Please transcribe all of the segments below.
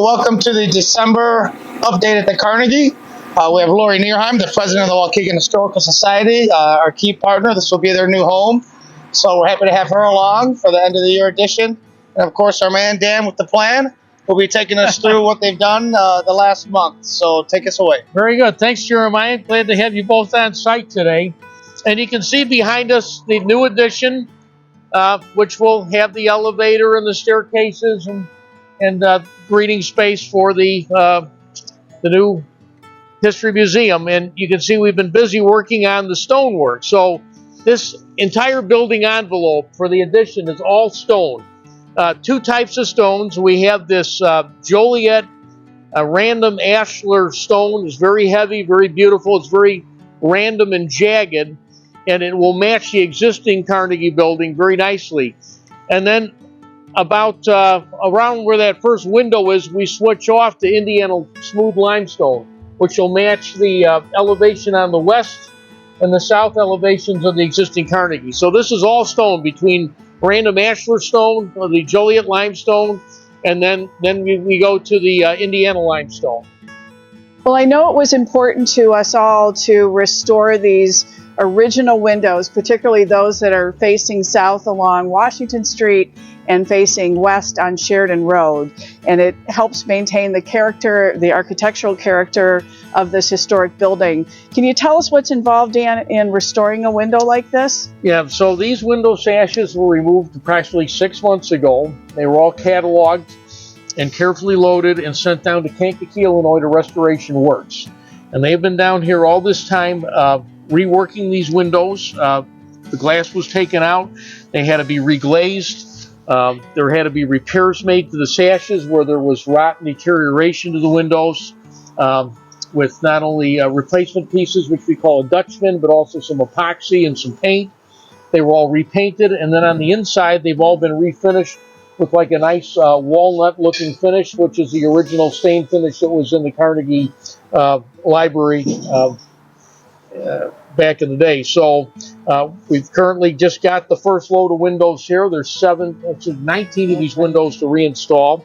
welcome to the December update at the Carnegie. We have Lori Nerheim, the president of the Waukegan Historical Society, our key partner. This will be their new home. So we're happy to have her along for the end of the year edition. And of course, our man Dan with the plan will be taking us through what they've done the last month. So take us away. Very good. Thanks, Jeremiah. Glad to have you both on site today. And you can see behind us the new addition, which will have the elevator and the staircases and greeting space for the new History Museum. And you can see we've been busy working on the stonework. So this entire building envelope for the addition is all stone. Two types of stones. We have this Joliet random ashlar stone. It's very heavy, very beautiful. It's very random and jagged, and it will match the existing Carnegie building very nicely. And then about around where that first window is, we switch off to Indiana smooth limestone, which will match the elevation on the west and the south elevations of the existing Carnegie. So this is all stone between random ashlar stone, the Joliet limestone, and then we go to the Indiana limestone. Well, I know it was important to us all to restore these original windows, particularly those that are facing south along Washington Street and facing west on Sheridan Road. And it helps maintain the character, the architectural character of this historic building. Can you tell us what's involved, Dan, in restoring a window like this? Yeah, so these window sashes were removed approximately 6 months ago. They were all cataloged and carefully loaded and sent down to Kankakee, Illinois to Restoration Works. And they've been down here all this time reworking these windows. The glass was taken out. They had to be reglazed. There had to be repairs made to the sashes where there was rot and deterioration to the windows, with not only replacement pieces, which we call a Dutchman, but also some epoxy and some paint. They were all repainted, and then on the inside, they've all been refinished with like a nice walnut-looking finish, which is the original stain finish that was in the Carnegie Library back in the day. So we've currently just got the first load of windows here. There's 19 of these windows to reinstall,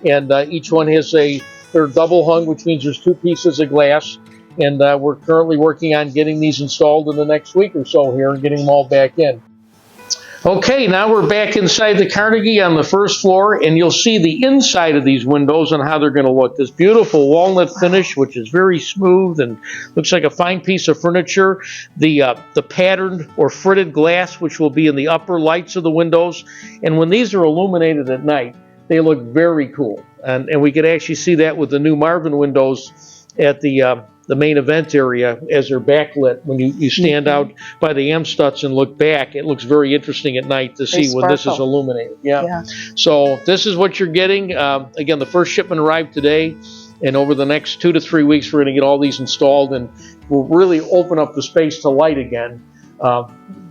and each one has they're double hung, which means there's two pieces of glass. And we're currently working on getting these installed in the next week or so here and getting them all back in. Okay, now we're back inside the Carnegie on the first floor, and you'll see the inside of these windows and how they're going to look. This beautiful walnut finish, which is very smooth and looks like a fine piece of furniture. The patterned or fritted glass, which will be in the upper lights of the windows. And when these are illuminated at night, they look very cool. And we could actually see that with the new Marvin windows at the main event area as they're backlit. When you stand out by the Amstuts and look back, it looks very interesting at night to see when this is illuminated. Yeah. So this is what you're getting. Again, the first shipment arrived today, and over the next 2 to 3 weeks, we're going to get all these installed, and we'll really open up the space to light again.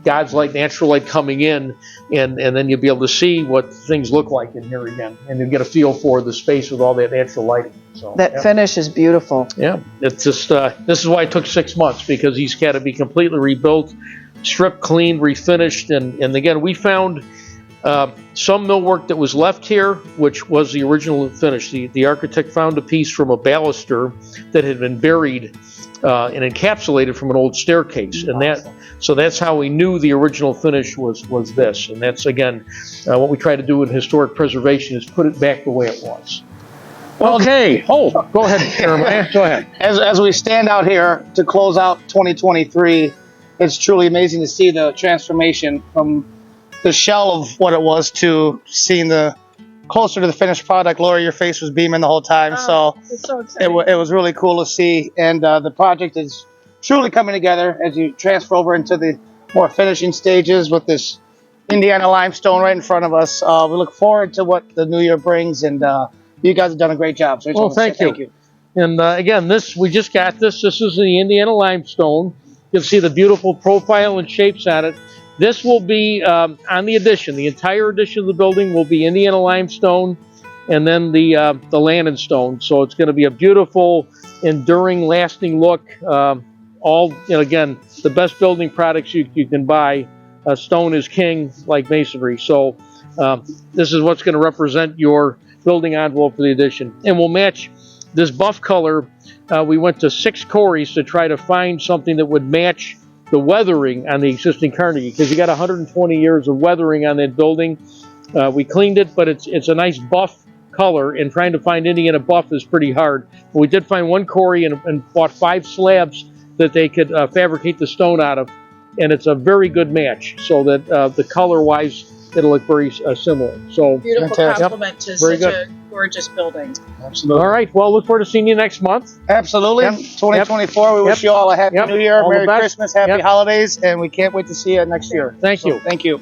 God's light, natural light coming in, and then you'll be able to see what things look like in here again, and you'll get a feel for the space with all that natural lighting. So that finish is beautiful. Yeah, it's just this is why it took 6 months, because he's got to be completely rebuilt, stripped, cleaned, refinished, and again, we found some millwork that was left here, which was the original finish. The architect found a piece from a baluster that had been buried and encapsulated from an old staircase, and so that's how we knew the original finish was this. And that's, again, what we try to do in historic preservation is put it back the way it was. Okay. Oh, go ahead, Jeremiah. Go ahead. As we stand out here to close out 2023, it's truly amazing to see the transformation from the shell of what it was to seeing the closer to the finished product. Lori, your face was beaming the whole time, so it's so exciting. It was really cool to see, and the project is truly coming together as you transfer over into the more finishing stages with this Indiana limestone right in front of us. We look forward to what the new year brings, and you guys have done a great job. So thank you. And again, we just got this. This is the Indiana limestone. You can see the beautiful profile and shapes on it. This will be on the addition. The entire addition of the building will be Indiana limestone, and then the Landon stone. So it's going to be a beautiful, enduring, lasting look. Again, the best building products you can buy. Stone is king, like masonry. So this is what's going to represent your building envelope for the addition. And we'll match this buff color. We went to 6 quarries to try to find something that would match the weathering on the existing Carnegie, because you got 120 years of weathering on that building. We cleaned it, but it's a nice buff color, and trying to find any in a buff is pretty hard. But we did find 1 quarry and bought 5 slabs that they could fabricate the stone out of, and it's a very good match, so that the color-wise, it'll look very similar. So Beautiful Fantastic. compliment to Very such good. a gorgeous building. Absolutely. all right, well, look forward to seeing you next month. Absolutely. Yep. 2024. We wish Yep. you all a happy Yep. New Year, All the Merry best. Christmas, Happy Yep. holidays, and we can't wait to see you next year. Thank you. Thank you.